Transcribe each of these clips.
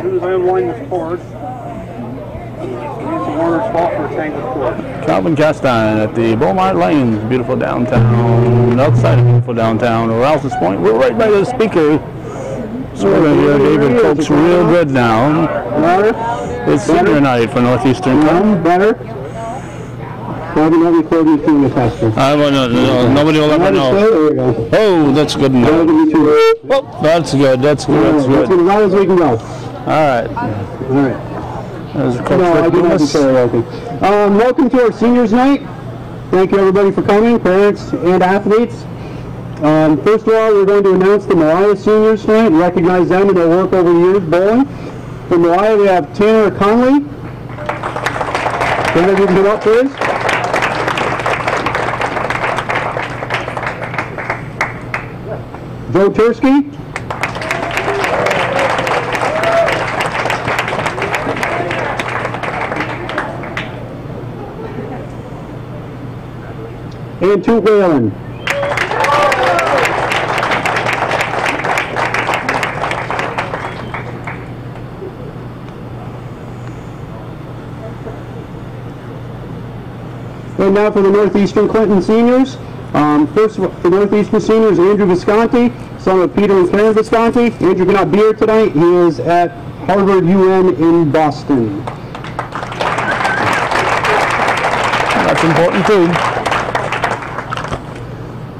soon as I unwind this cord, use the warmer spot for a tangled cord. Calvin Castine at the Beaumont Lanes, beautiful downtown, outside of beautiful downtown, or Rouse's Point. We're right by the speaker. So we're going to hear David Coates real good now. It's senior night for Northeastern Club. Better. Probably not recording through the tester. Nobody will ever know. There we go. Oh, that's good enough. Oh, that's good. That's good. That's good. As loud as we can go. All right. All right. No, I do not karaoke. Welcome to our seniors night. Thank you everybody for coming, parents and athletes. First of all, we're going to announce the Moriah seniors tonight and recognize them and their work over the years bowling. From Moriah, we have Tanner Conley. Tanner, you can come up, please. Joe Tursky. And Toot Whalen. And now for the Northeastern Clinton seniors. First, for Northeastern seniors, Andrew Visconti, son of Peter and Karen Visconti. Andrew cannot be here tonight. He is at Harvard UN in Boston. That's important too.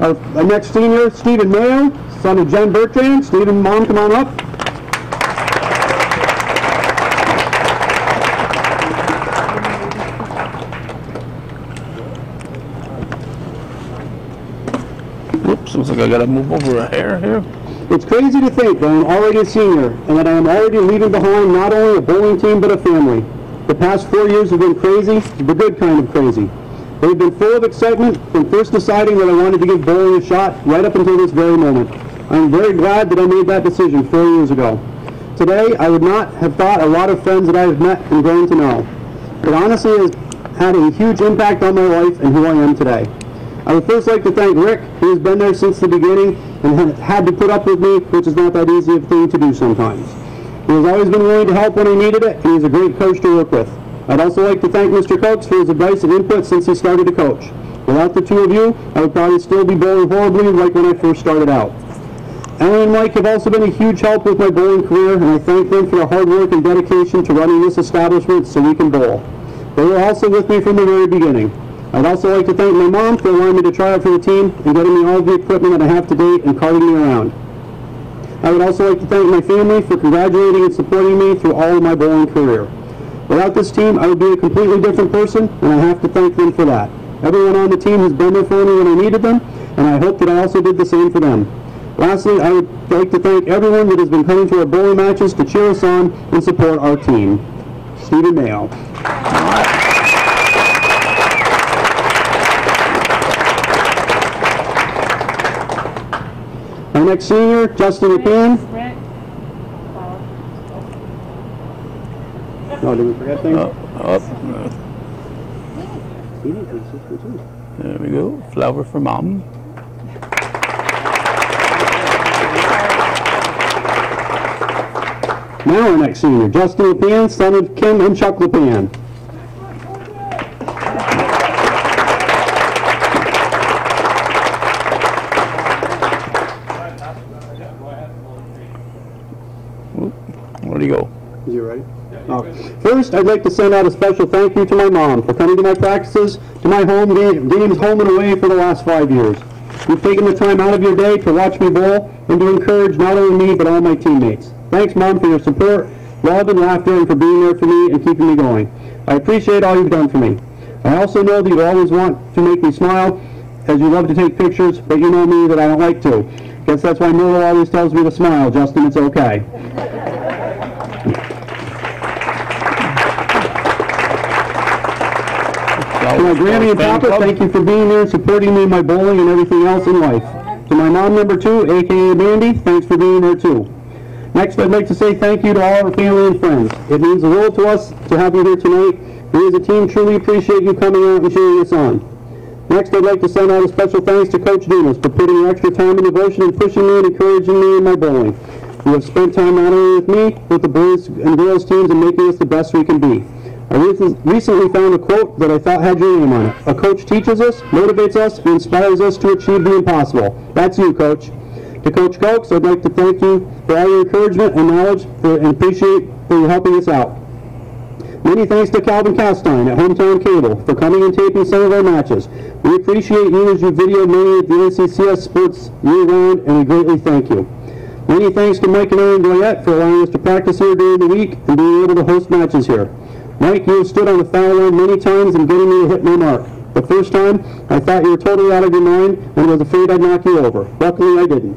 Our next senior, Stephen Mayo, son of Jen Bertrand. Stephen, Mom, come on up. Whoops, looks like I gotta move over a hair here. It's crazy to think that I'm already a senior and that I am already leaving behind not only a bowling team but a family. The past 4 years have been crazy, the good kind of crazy. They've been full of excitement from first deciding that I wanted to give bowling a shot right up until this very moment. I'm very glad that I made that decision 4 years ago. Today, I would not have thought a lot of friends that I have met and grown to know. It honestly has had a huge impact on my life and who I am today. I would first like to thank Rick, who has been there since the beginning and had to put up with me, which is not that easy of a thing to do sometimes. He has always been willing to help when I needed it, and he's a great coach to work with. I'd also like to thank Mr. Coates for his advice and input since he started to coach. Without the two of you, I would probably still be bowling horribly like when I first started out. Ellie and Mike have also been a huge help with my bowling career, and I thank them for their hard work and dedication to running this establishment so we can bowl. They were also with me from the very beginning. I'd also like to thank my mom for allowing me to try out for the team and getting me all of the equipment that I have to date and carting me around. I would also like to thank my family for congratulating and supporting me through all of my bowling career. Without this team, I would be a completely different person, and I have to thank them for that. Everyone on the team has been there for me when I needed them, and I hope that I also did the same for them. Lastly, I would like to thank everyone that has been coming to our bowling matches to cheer us on and support our team. Stephen Mayo. Our next senior, Justin McCann. Oh, did we forget things? There we go. Flower for Mom. Now our next senior, Justin LePan, son of Kim and Chuck LePan. Where'd he go? Is he ready? Oh. First, I'd like to send out a special thank you to my mom for coming to my practices, to my games home and away for the last 5 years. You've taken the time out of your day to watch me bowl and to encourage not only me but all my teammates. Thanks, Mom, for your support, love, and laughter, and for being there for me and keeping me going. I appreciate all you've done for me. I also know that you always want to make me smile, as you love to take pictures, but you know me that I don't like to. Guess that's why Myrtle always tells me to smile. Justin, it's okay. To my Granny and Papa, thank you for being there and supporting me in my bowling and everything else in life. To my mom, number 2, a.k.a. Mandy, thanks for being there too. Next, I'd like to say thank you to all our family and friends. It means the world to us to have you here tonight. We as a team truly appreciate you coming out and cheering us on. Next, I'd like to send out a special thanks to Coach Dumas for putting extra time and devotion and pushing me and encouraging me in my bowling. who have spent time not only with me, but the boys and girls teams in making us the best we can be. I recently found a quote that I thought had your name on it. A coach teaches us, motivates us, and inspires us to achieve the impossible. That's you, Coach. To Coach Cokes, I'd like to thank you for all your encouragement and knowledge and appreciate for you helping us out. Many thanks to Calvin Castine at Hometown Cable for coming and taping some of our matches. We appreciate you as you video many of the NCCS sports year-round, and we greatly thank you. Many thanks to Mike and Aaron Goyette for allowing us to practice here during the week and being able to host matches here. Mike, you have stood on the foul line many times and getting me to hit my mark. The first time, I thought you were totally out of your mind and was afraid I'd knock you over. Luckily, I didn't.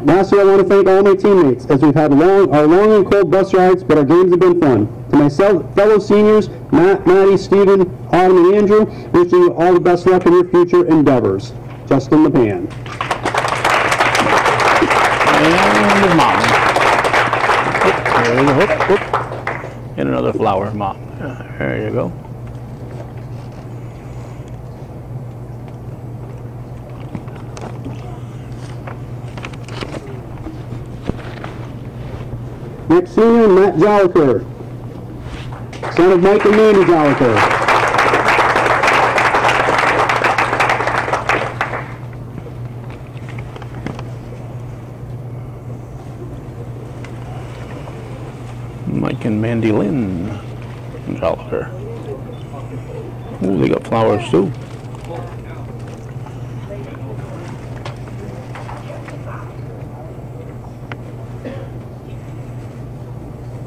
Lastly, I want to thank all my teammates as we've had our long and cold bus rides, but our games have been fun. To my fellow seniors, Matt, Maddie, Stephen, Autumn, and Andrew, wishing you all the best luck in your future endeavors. Justin the Pan. And his mom. There's a hook. Whoop. And another flower, Mom. There you go. Next senior, Matt Joliker, son of Mike and Mandy Joliker. Mike and Mandy Lynn Joliker. Ooh, they got flowers too.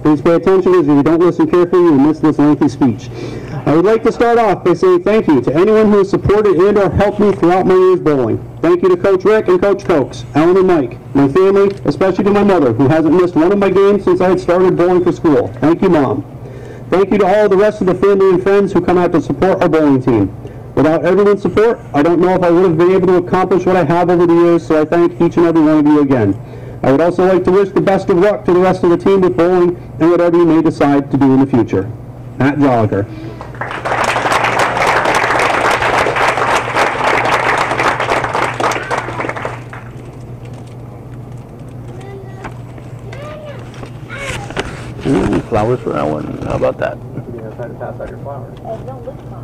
Please pay attention, as if you don't listen carefully, you'll miss this lengthy speech. I would like to start off by saying thank you to anyone who has supported and or helped me throughout my years bowling. Thank you to Coach Rick and Coach Cokes, Alan and Mike, my family, especially to my mother, who hasn't missed one of my games since I had started bowling for school. Thank you, Mom. Thank you to all the rest of the family and friends who come out to support our bowling team. Without everyone's support, I don't know if I would have been able to accomplish what I have over the years, so I thank each and every one of you again. I would also like to wish the best of luck to the rest of the team with bowling and whatever you may decide to do in the future. Matt Joliker. Ooh, flowers for Ellen. How about that? You're trying to pass out your flowers. Oh, don't look far.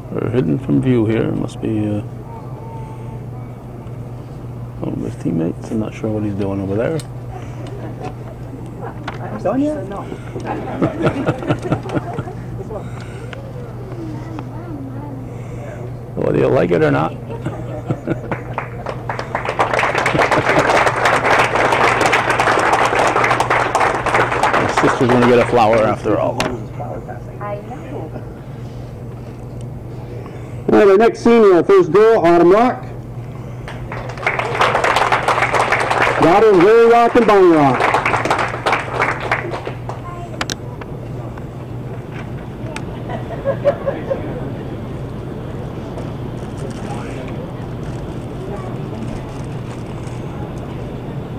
We're hidden from view here. Must be one of his teammates. I'm not sure what he's doing over there. Done yet? No. Whether you like it or not. My sister's gonna get a flower after all. I know. All right, our next senior, our first girl, Autumn Rock. Daughter of Larry Rock and Bonnie Rock.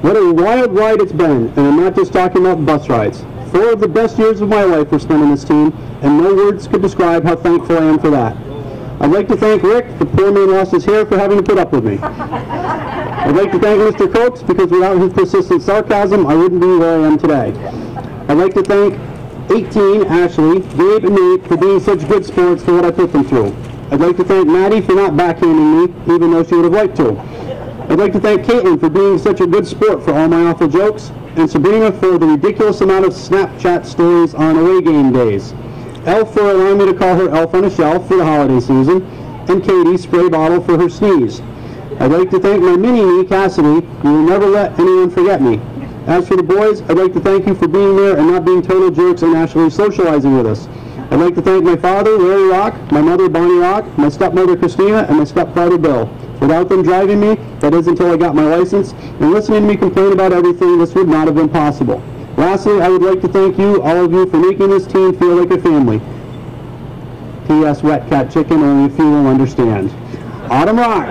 What a wild ride it's been, and I'm not just talking about bus rides. 4 of the best years of my life were spent on this team, and no words could describe how thankful I am for that. I'd like to thank Rick, the poor man lost his hair, for having to put up with me. I'd like to thank Mr. Cokes, because without his persistent sarcasm, I wouldn't be where I am today. I'd like to thank 18, Ashley, Gabe, and Nate for being such good sports for what I put them through. I'd like to thank Maddie for not backhanding me, even though she would have liked to. I'd like to thank Caitlin for being such a good sport for all my awful jokes, and Sabrina for the ridiculous amount of Snapchat stories on away game days. Elf for allowing me to call her Elf on a Shelf for the holiday season, and Katie, Spray Bottle, for her sneeze. I'd like to thank my mini-me, Cassidy, who will never let anyone forget me. As for the boys, I'd like to thank you for being there and not being total jerks and actually socializing with us. I'd like to thank my father, Larry Rock, my mother, Bonnie Rock, my stepmother, Christina, and my stepfather, Bill. Without them driving me, that is until I got my license, and listening to me complain about everything, this would not have been possible. Lastly, I would like to thank you, all of you, for making this team feel like a family. P.S. Wet Cat Chicken, only a few will understand. Autumn Rock.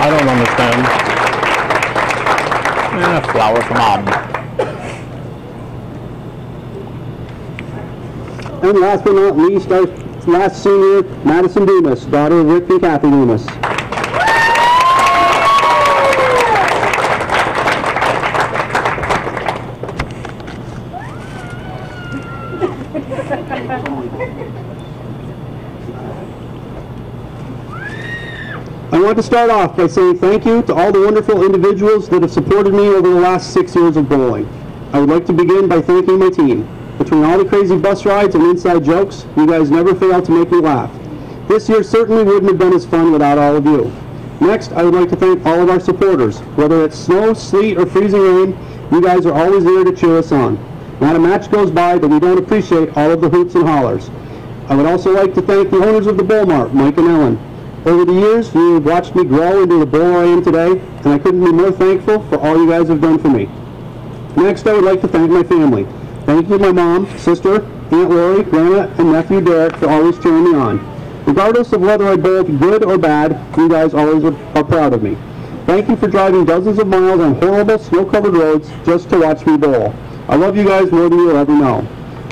I don't understand. And a flower for Mom. And last but not least, our last senior, Madison Dumas, daughter of Rick and Kathy Dumas. I want to start off by saying thank you to all the wonderful individuals that have supported me over the last 6 years of bowling. I would like to begin by thanking my team. Between all the crazy bus rides and inside jokes, you guys never fail to make me laugh. This year certainly wouldn't have been as fun without all of you. Next, I would like to thank all of our supporters. Whether it's snow, sleet, or freezing rain, you guys are always there to cheer us on. Not a match goes by that we don't appreciate all of the hoots and hollers. I would also like to thank the owners of the Bowl Mart, Mike and Ellen. Over the years, you have watched me grow into the bowler I am today, and I couldn't be more thankful for all you guys have done for me. Next, I would like to thank my family. Thank you to my mom, sister, Aunt Lori, Grandma, and nephew Derek for always cheering me on. Regardless of whether I bowled good or bad, you guys always are proud of me. Thank you for driving dozens of miles on horrible snow-covered roads just to watch me bowl. I love you guys more than you'll ever know.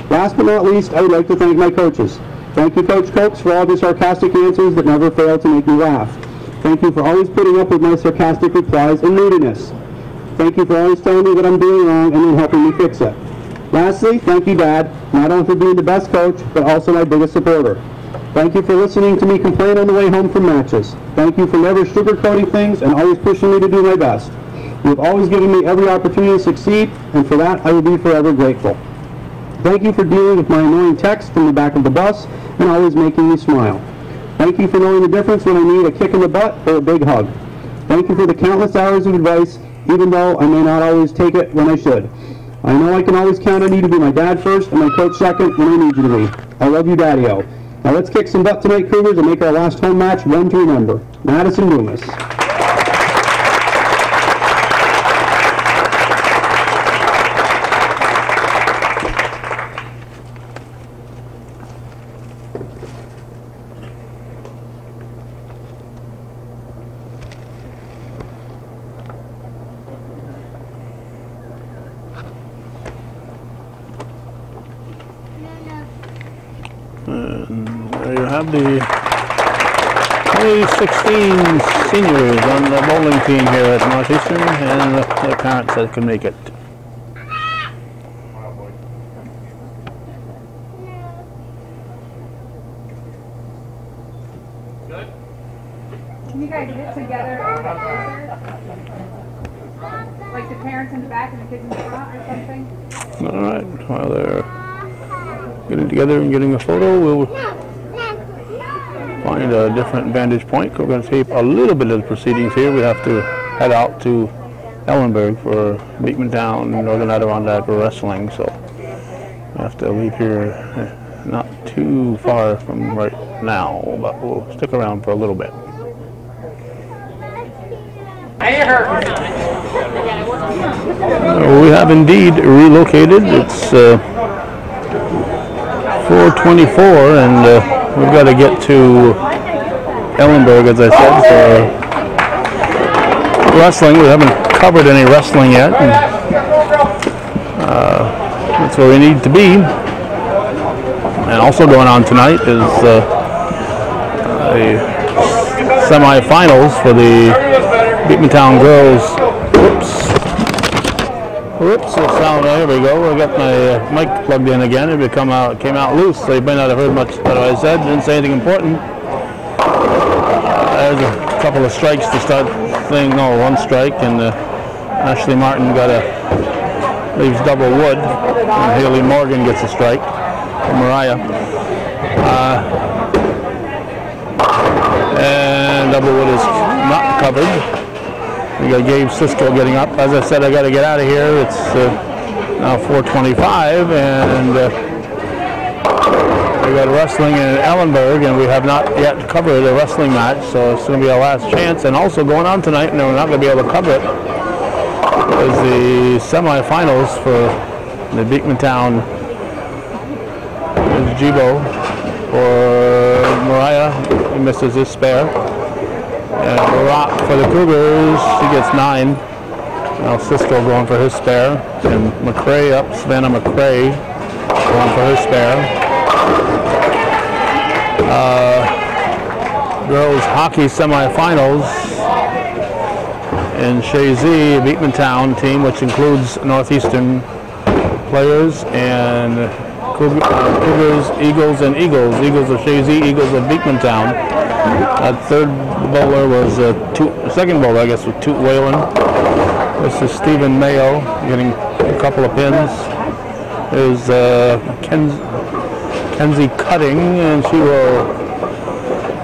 Last but not least, I would like to thank my coaches. Thank you, Coach Cokes, for all of your sarcastic answers that never fail to make me laugh. Thank you for always putting up with my sarcastic replies and moodiness. Thank you for always telling me what I'm doing wrong and then helping me fix it. Lastly, thank you, Dad, not only for being the best coach, but also my biggest supporter. Thank you for listening to me complain on the way home from matches. Thank you for never sugarcoating things and always pushing me to do my best. You have always given me every opportunity to succeed, and for that I will be forever grateful. Thank you for dealing with my annoying text from the back of the bus and always making me smile. Thank you for knowing the difference when I need a kick in the butt or a big hug. Thank you for the countless hours of advice, even though I may not always take it when I should. I know I can always count on you to be my dad first and my coach second when I need you to be. I love you, Daddy-O. Now let's kick some butt tonight, Cougars, and make our last home match one to remember. Madison Dumas. There you have the 2016 seniors on the bowling team here at Northeastern, and the parents that can make it. Can you guys get together a little closer? Like the parents in the back and the kids in the front or something? All right, while they're getting together and getting a photo, we'll find a different vantage point. We're going to tape a little bit of the proceedings here. We have to head out to Ellenburg for Beekman Town, Northern Adirondack Wrestling, so we have to leave here not too far from right now, but we'll stick around for a little bit. We have indeed relocated. It's 4:24, and we've got to get to Ellenburg, as I said, for wrestling. We haven't covered any wrestling yet, and that's where we need to be. And also going on tonight is the semi-finals for the Beekman Town girls. Whoops, the sound, there we go. I got my mic plugged in again. It came out loose, so you may not have heard much that I said. Didn't say anything important. There's a couple of strikes to start thing. No, one strike, and Ashley Martin leaves double wood, and Haley Morgan gets a strike from Moriah. And double wood is not covered. We got Gabe Cisco getting up. As I said, I got to get out of here. It's now 4:25, and we got wrestling in Ellenburg, and we have not yet covered a wrestling match, so it's going to be our last chance. And also going on tonight, and we're not going to be able to cover it, is the semifinals for the Beekman Town. There's Jibo for Moriah. He misses his spare. And Rock for the Cougars, she gets 9. Now Cisco going for his spare. And McCrae up, Savannah McCrae going for his spare. Girls hockey semifinals in Shazy, Beekmantown team, which includes Northeastern players and Cougars, Eagles, and Eagles. Eagles of Shazy, Eagles of Beekmantown. That third bowler was second bowler, I guess, was Toot Whalen. This is Stephen Mayo getting a couple of pins. There's Kenzie Cutting, and she will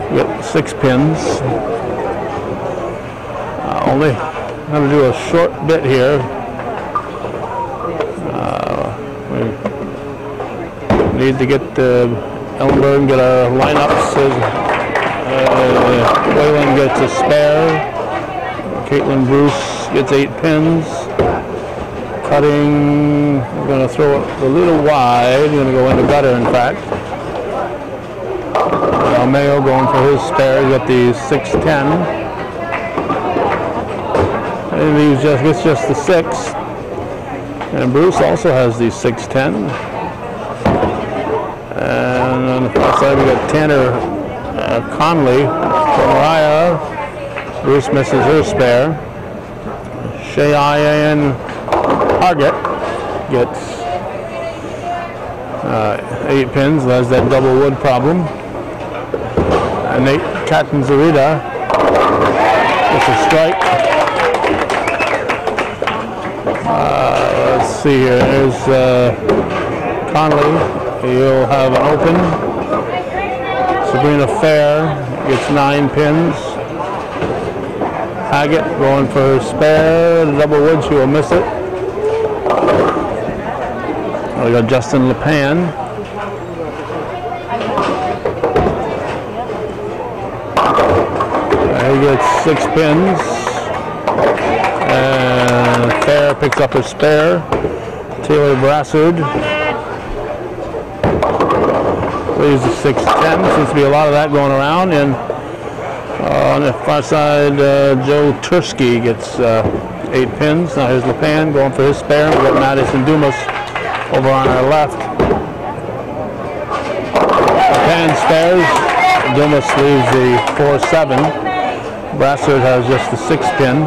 get 6 pins. Only going to do a short bit here. We need to get Ellenberg and get our lineups. Whalen gets a spare. Caitlin Bruce gets 8 pins. Cutting, we're going to throw it a little wide. We're going to go in the gutter, in fact. Mayo going for his spare. He's got the 6-10. And he gets just the 6. And Bruce also has the 6-10. And on the far side we got Tanner Conley for Moriah. Bruce misses her spare. Cheyenne Target gets 8 pins. That's that double wood problem. Nate Catanzarita gets a strike. Let's see here. There's Conley. He'll have an open. Sabrina Fair gets 9 pins. Haggett going for her spare. The double wood, she will miss it. We got Justin LePan. He gets 6 pins. And Fair picks up her spare. Taylor Brassard leaves the 6-10. Seems to be a lot of that going around. And on the far side, Joe Tursky gets 8 pins. Now here's LePan going for his spare. We've got Madison Dumas over on our left. LePan spares. Dumas leaves the 4-7. Brassard has just the 6 pin.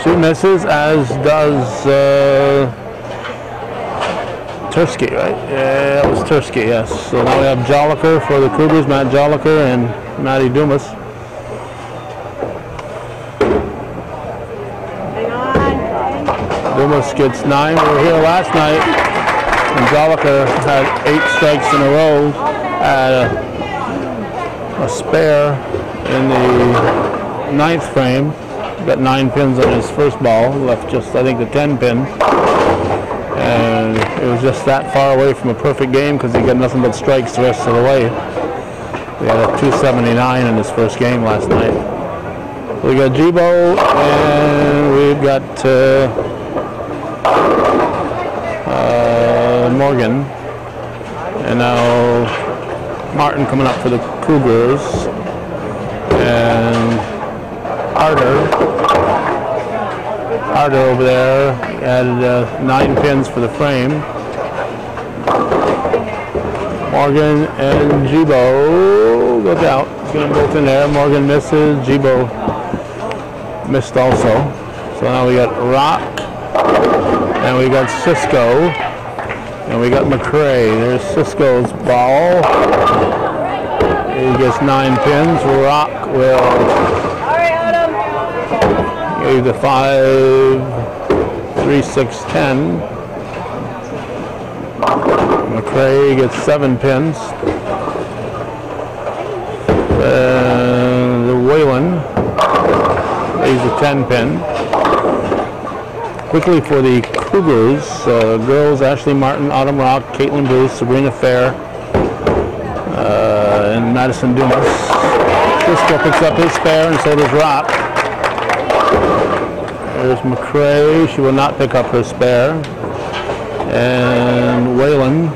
She misses, as does Tursky, right? Yeah, that was Tursky, yes. So now we have Joliker for the Cougars, Matt Joliker and Maddie Dumas. Dumas gets 9. We were here last night, and Joliker had 8 strikes in a row. Had a spare in the 9th frame. Got 9 pins on his first ball. Left just, I think, the 10 pin. And it was just that far away from a perfect game because he got nothing but strikes the rest of the way. We had a 279 in his first game last night. We got Jibo, and we've got Morgan. And now Martin coming up for the Cougars. And Harder over there added 9 pins for the frame. Morgan and Jibo, look out, get them both in there. Morgan misses, Jibo missed also. So now we got Rock, and we got Cisco, and we got McCrae. There's Cisco's ball. He gets 9 pins. Rock will gave the 5, 3, 6, 10. McCrae gets 7 pins. The Whalen leaves the 10 pin. Quickly for the Cougars, girls: Ashley Martin, Autumn Rock, Caitlin Bruce, Sabrina Fair, and Madison Dumas. Cisco picks up his spare, and so does Rock. There's McCrae. She will not pick up her spare. And Whalen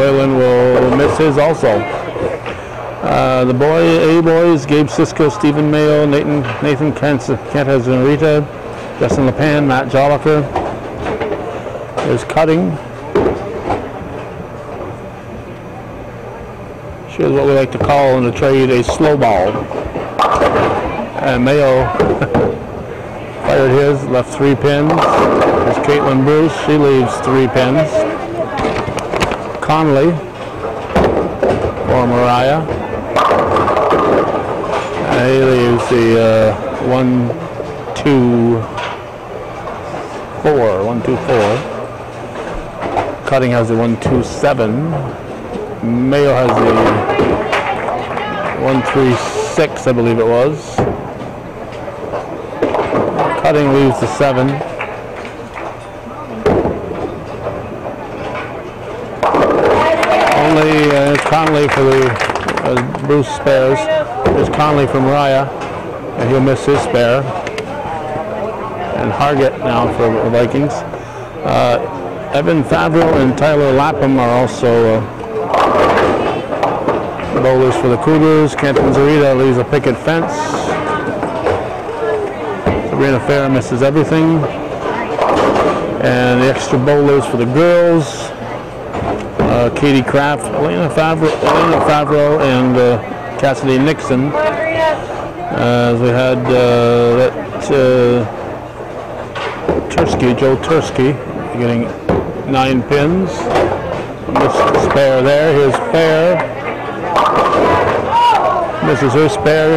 Whalen will miss his also. The A-boys, Gabe Cisco, Stephen Mayo, Nathan Cantazzarita, Justin LePan, Matt Jolliker. There's cutting. Here's what we like to call in the trade a slow ball. And Mayo fired his, left 3 pins. There's Caitlin Bruce, she leaves 3 pins. Conley for Moriah. He leaves the 1-2-4. Cutting has the 1-2-7. Mayo has the 1-3-6, I believe it was. Cutting leaves the 7. It's Conley for the Bruce spares. There's Conley from Moriah, and he'll miss his spare. And Hargett now for the Vikings. Evan Favreau and Tyler Lapham are also bowlers for the Cougars. Canton Zarita leaves a picket fence. Sabrina Fair misses everything. And the extra bowlers for the girls. Katie Kraft, Elena Favreau, and Cassidy Nixon. As we had Joe Tursky, getting 9 pins. Missed spare there. Here's Fair. Misses her spare.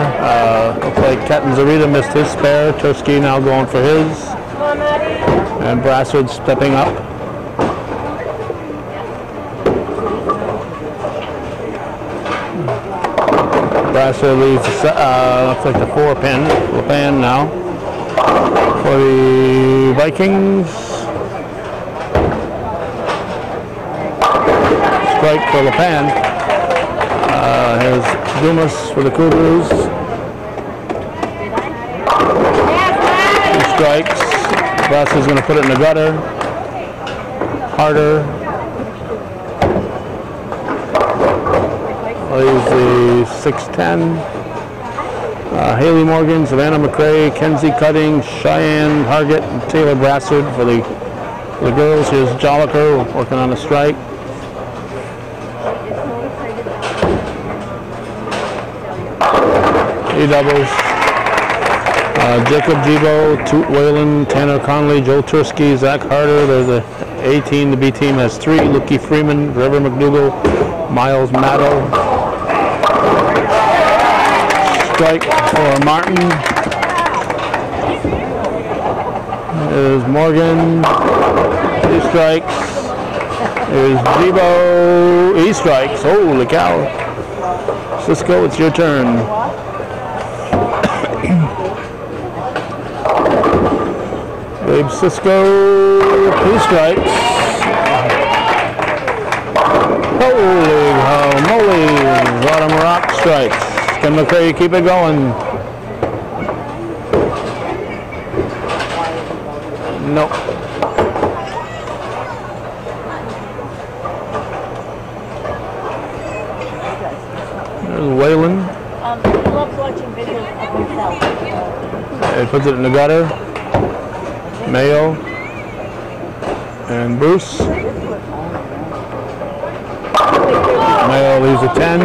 Looks like Catanzarita missed his spare. Tursky now going for his. And Brassard stepping up. Brassard leaves, looks like the 4 pin. LePan now for the Vikings. Strike for LePan. Here's Dumas for the Cougars. 2 strikes. Brassard's going to put it in the gutter. Harder. Leaves the 6-10. Haley Morgan, Savannah McCrae, Kenzie Cutting, Cheyenne Hargett, and Taylor Brassard for the girls. Here's Jolliker working on a strike. E doubles. Jacob Gibo, Toot Whalen, Tanner Conley, Joe Tursky, Zach Harder. There's a A team. The B team has 3. Lucky Freeman, Trevor McDougall, Miles Maddow. Strike for Martin. There's Morgan. 2 strikes. There's Gibo. He strikes. Holy cow. Cisco, it's your turn. Gabe Cisco. 2 strikes. Holy moly. Bottom rock strikes. Can McCray keep it going? Nope. There's Whalen. He loves watching videos of himself. He puts it in the gutter. Mayo and Bruce. Mayo leaves a 10.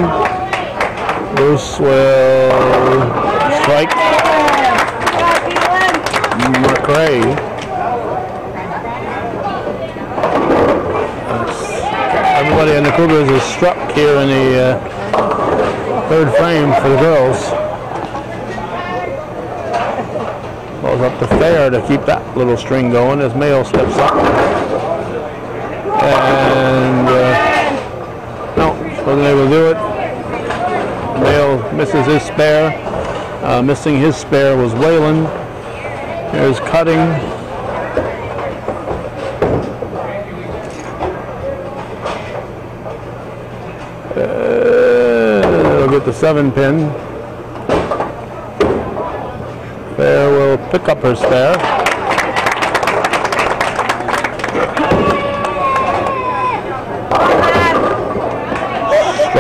Bruce will strike. McCray. Everybody in the Cougars is struck here in the 3rd frame for the girls. Goes up to Fair to keep that little string going as Mayo steps up. And no, wasn't able to do it. Mayo misses his spare. Missing his spare was Whalen. Here's Cutting. They'll get the 7 pin. Fair will pick up her spare.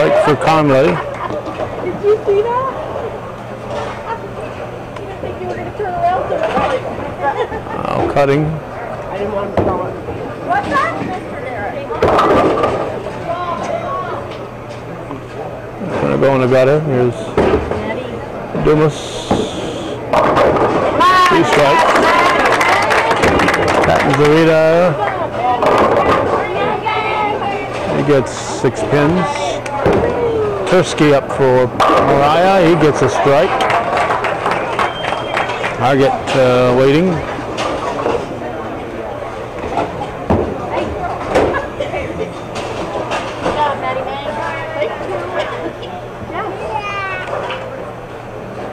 Strike for Conley. Did you see that? You didn't think you were going to turn around so quick. Now cutting. I didn't want to throw it. What's that, Mr. Derek? Gonna go in the gutter. Here's Dumas. 3 strikes. Captain Zarita. He gets 6 pins. Tursky up for Moriah. He gets a strike. Target waiting.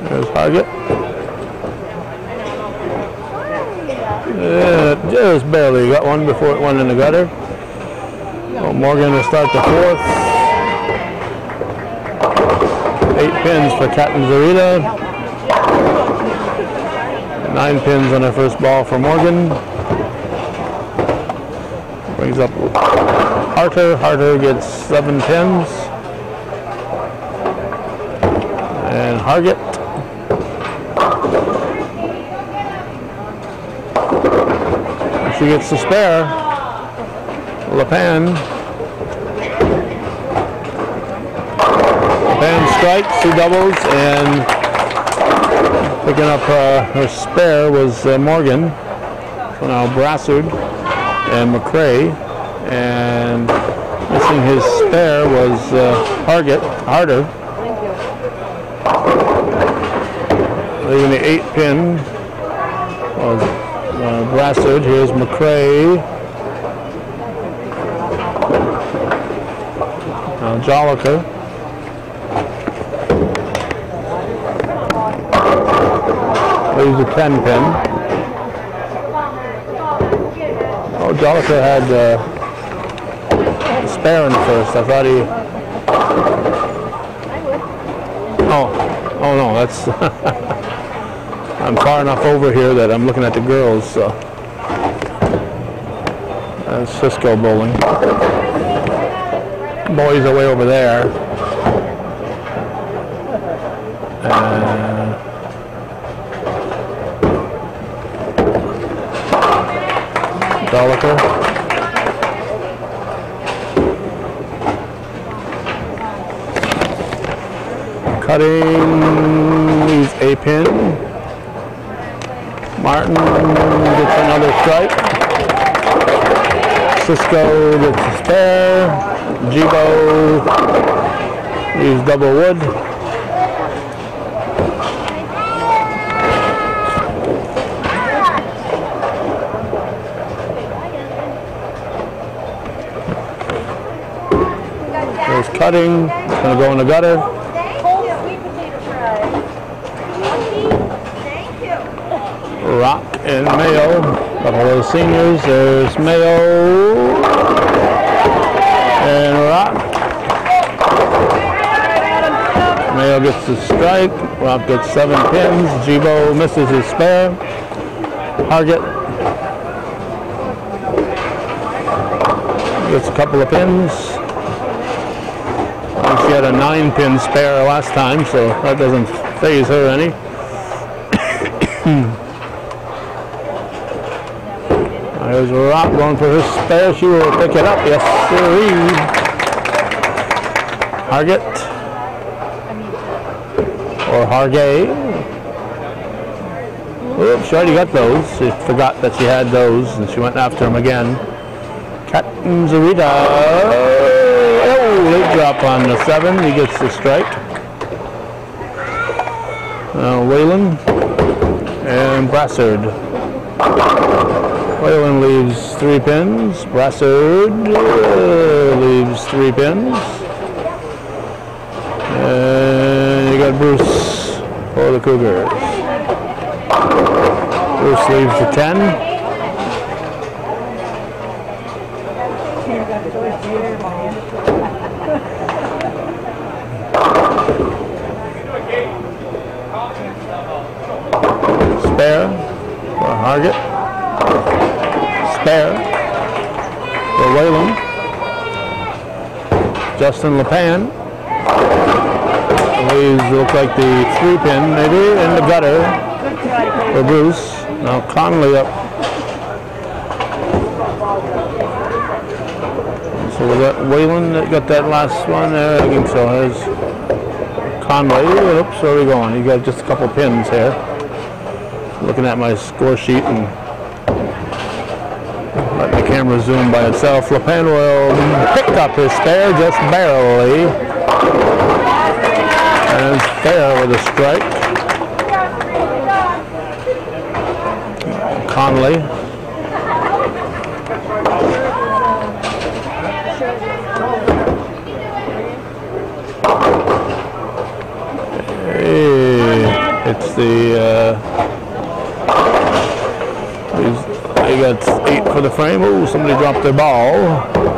There's Target. Just barely got one before it went in the gutter. Well, Morgan to start the 4th. 8 pins for Captain Zarita. 9 pins on her first ball for Morgan. Brings up Harter. Harter gets 7 pins. And Hargett. She gets the spare. LePan. LePan strikes, 2 doubles, and picking up her spare was Morgan. So now Brassard and McCrae, and missing his spare was Harder. Leaving the 8 pin was Brassard. Here's McCrae. Now Joliker. Leaves a 10 pin. Oh, Joliker had the spare in first. I thought he... Oh no, that's... I'm far enough over here that I'm looking at the girls, so... That's Cisco bowling. Boys are way over there. Joliker. Cutting leaves a pin. Martin gets another strike. Cisco gets a spare. Jibo leaves double wood. There's Cutting. It's going to go in the gutter. Rock and Mayo, couple of those seniors. There's Mayo and Rock. Mayo gets the strike. Rock gets 7 pins. Jibo misses his spare. Hargett gets a couple of pins. She had a 9-pin spare last time, so that doesn't faze her any. There's Rock going for her spare. She will pick it up. Yes, sir. Hargett. Or Hargay. Oops, she already got those. She forgot that she had those, and she went after them again. Captain Zarita. Oh, late drop on the 7. He gets the strike. Whalen and Brassard. Whalen leaves 3 pins. Brassard leaves 3 pins. And you got Bruce for the Cougars. Bruce leaves the 10. Spare for Hargett. Spare for Whalen. Justin LePan. These look like the 3-pin, maybe, in the gutter for Bruce. Now Conley up. So was that Whalen that got that last one there? I think so. There's Conley. Oops, where are we going? You got just a couple pins here. Looking at my score sheet and let the camera zoom by itself. LePen will pick up his spare just barely. And it's fair with a strike. Conley. It's the, they got 8 for the frame. Ooh, somebody dropped their ball.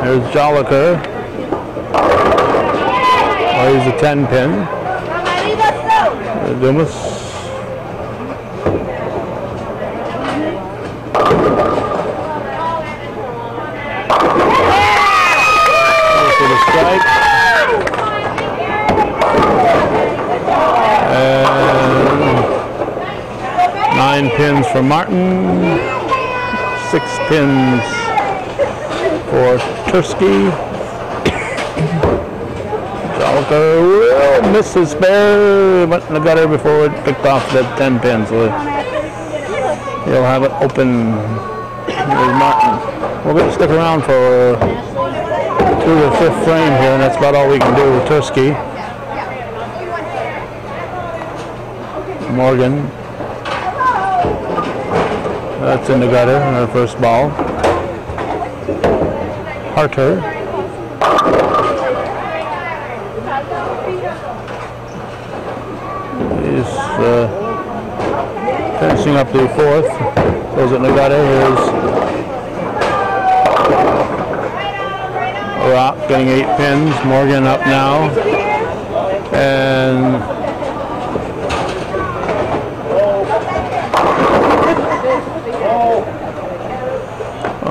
There's Joliker. Oh, he's a 10-pin. Dumas. For the strike. And 9 pins for Martin, 6 pins for Tursky. Joliker will miss his spare, went in the gutter before it picked off that 10 pins. So he'll have it open with Martin. We're going to stick around for through the 5th frame here, and that's about all we can do with Tursky. Morgan. That's in the gutter, our first ball. Harter. He's finishing up the 4th. Goes in the gutter. Here's Rock getting 8 pins. Morgan up now. And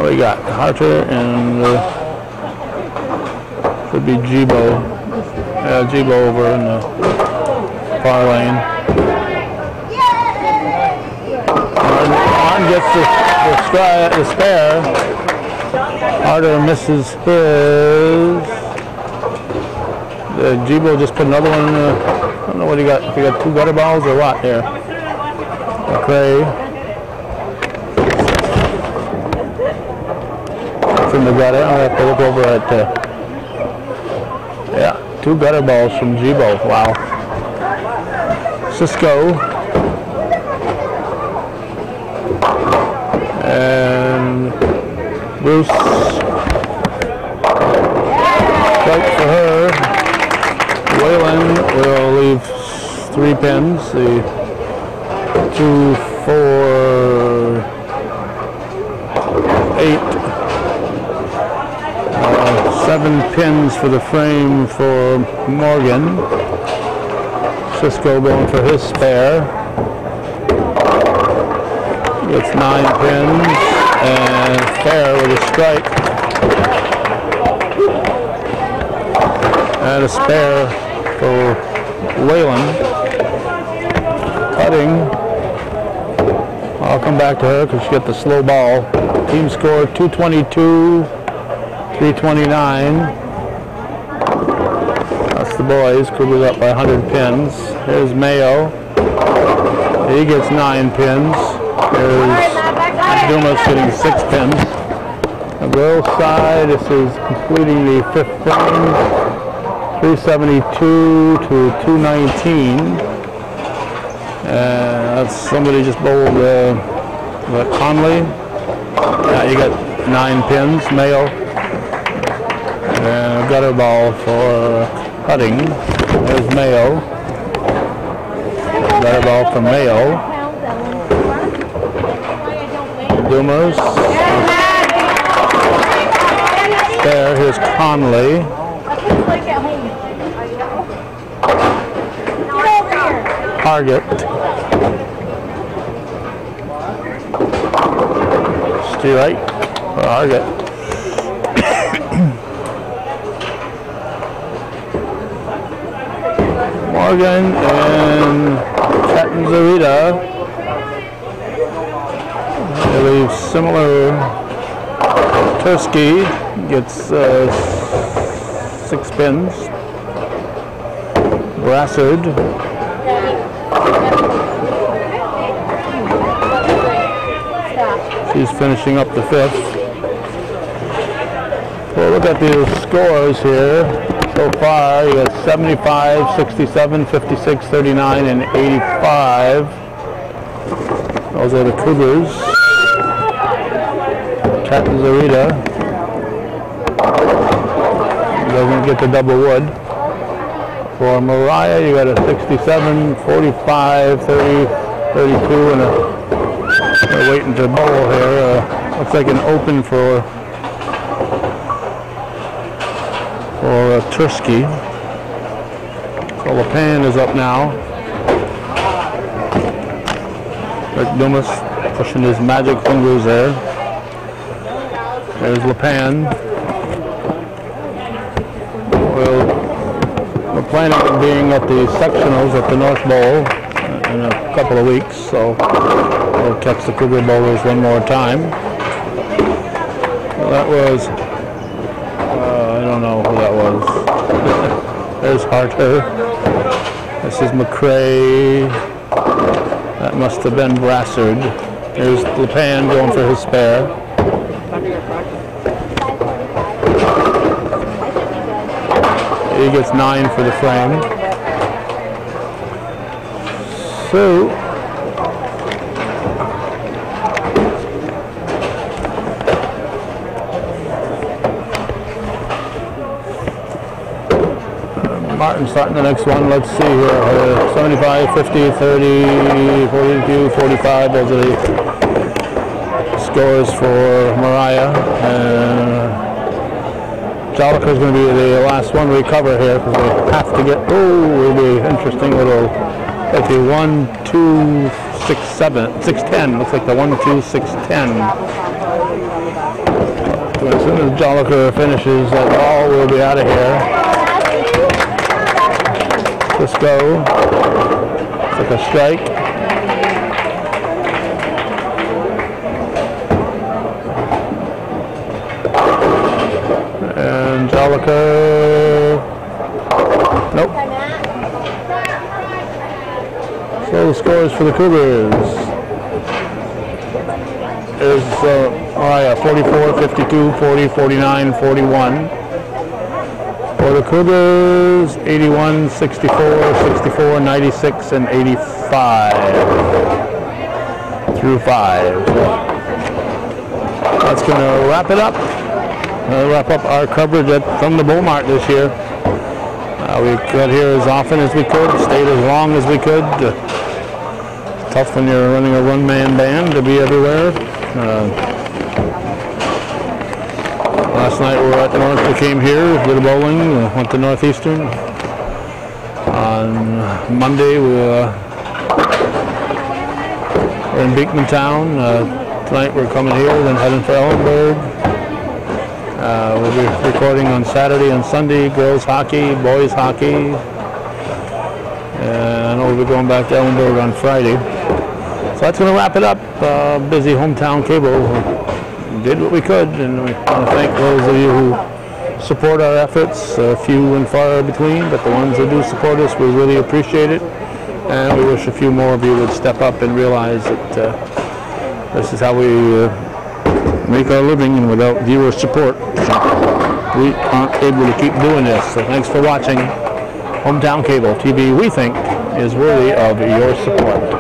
we got Harter and could be Jibo. Yeah, Jibo over in the far lane. Arn gets the spare. Harter misses his. Jibo just put another one in the, I don't know what he got. If he got 2 gutter balls or what here. Okay. In the gutter. I'll have to look over at yeah, 2 gutter balls from Jibo. Wow. Cisco and Bruce. Strike for her. Whalen will leave 3 pins. The 2, 4, 8. 7 pins for the frame for Morgan. Cisco going for his spare. Gets 9 pins and fair with a strike. And a spare for Whalen. Cutting. I'll come back to her because she got the slow ball. Team score 222. 329. That's the boys. Cougar's up by 100 pins. Here's Mayo. He gets 9 pins. Here's Dumas getting 6 pins. The girls' side, this is completing the 5th frame. 372 to 219. That's somebody just bowled Conley. Yeah, you got 9 pins. Mayo. And a gutter ball for cutting. There's Mayo. Gutter ball from Mayo. Dumas. There, here's Conley. Target. Stay right for Target. Morgan and Catanzarita. I believe similar. Tursky gets 6 pins. Brassard. She's finishing up the 5th. Well, look at the scores here. So far, you got 75, 67, 56, 39, and 85. Those are the Cougars. Catanzarita doesn't get the double wood. For Moriah, you got a 67, 45, 30, 32, and they're waiting to bowl here. Looks like an open for Tursky. So LePan is up now. Rick Dumas pushing his magic fingers there. There's LePan. We're planning on being at the sectionals at the North Bowl in a couple of weeks, so we'll catch the Cougar bowlers one more time. Well, that was, I don't know who that was. There's Harter. This is McCrae. That must have been Brassard. There's LePan going for his spare. He gets 9 for the frame. So Martin starting the next one. Let's see here. 75, 50, 30, 42, 45. Those are the scores for Moriah. Jolicoeur is going to be the last one we cover here because we have to get. Oh, it'll be interesting. It'll like the 1, 2, 6, 7, 6, 10. Looks like the 1, 2, 6, 10. So as soon as Jolicoeur finishes that ball, we'll be out of here. Let's go. It's like a strike. And Jolicoeur. Nope. So the scores for the Cougars. There's Moriah 44, 52, 40, 49, 41. For the Cougars, 81, 64, 64, 96, and 85 through 5. That's going to wrap it up. Wrap up our coverage from the Bull Mart this year. We got here as often as we could, stayed as long as we could. Tough when you're running a one-man band to be everywhere. Last night we were at North, we came here, did a bowling, went to Northeastern. On Monday we're in Beekmantown. Tonight we're coming here, then heading for Ellenburg. We'll be recording on Saturday and Sunday, girls hockey, boys hockey. And I know we'll be going back to Ellenburg on Friday. So that's going to wrap it up. Busy hometown cable. We did what we could, and we want to thank those of you who support our efforts. Few and far between, but the ones that do support us, we really appreciate it. And we wish a few more of you would step up and realize that this is how we make our living, and without viewer support, we aren't able to keep doing this. So thanks for watching Hometown Cable TV. We think is worthy of your support.